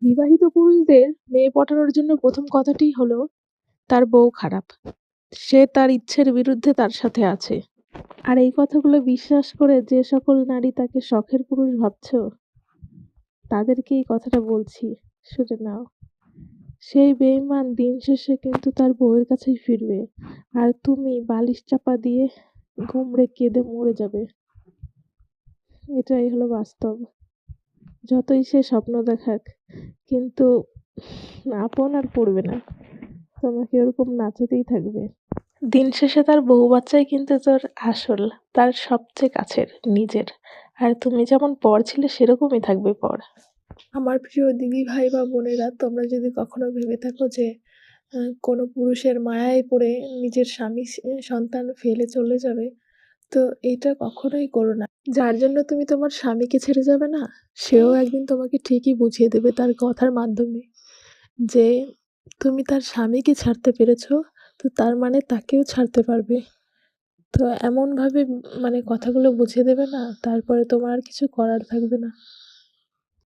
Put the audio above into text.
বিবাহিত পুরুষদের মেয়ে পটানোর জন্য প্রথম কথাটি হলো, তার বউ খারাপ। সে তার ইচ্ছের বিরুদ্ধে তার সাথে আছে। আর এই কথাগুলো বিশ্বাস করে যে সকল নারী তাকে শখের পুরুষ ভাবছ, তাদেরকে এই কথাটা বলছি, শুনে নাও। সেই বেঈমান দিন শেষে কিন্তু তার বউয়ের কাছেই ফিরবে, আর তুমি বালিশ চাপা দিয়ে গুমড়ে কেঁদে মরে যাবে। এটাই হলো বাস্তব। যতই সে স্বপ্ন দেখাক, কিন্তু আপন আর পড়বে না, তোমাকে ওরকম নাচাতেই থাকবে। দিন শেষে তার বউ বাচ্চাই কিন্তু তোর আসল, তার সবচেয়ে কাছের, নিজের। আর তুমি যেমন পর ছিলে সেরকমই থাকবে পর। আমার প্রিয় দিদি ভাই বা বোনেরা, তোমরা যদি কখনো ভেবে থাকো যে কোনো পুরুষের মায়ায় পড়ে নিজের স্বামী সন্তান ফেলে চলে যাবে, তো এটা কখনোই করো না। যার জন্য তুমি তোমার স্বামীকে ছেড়ে যাবে না, সেও একদিন তোমাকে ঠিকই বুঝিয়ে দেবে তার কথার মাধ্যমে যে তুমি তার স্বামীকে ছাড়তে পেরেছো, তো তার মানে তাকেও ছাড়তে পারবে। তো এমনভাবে মানে কথাগুলো বুঝিয়ে দেবে না, তারপরে তোমার আর কিছু করার থাকবে না।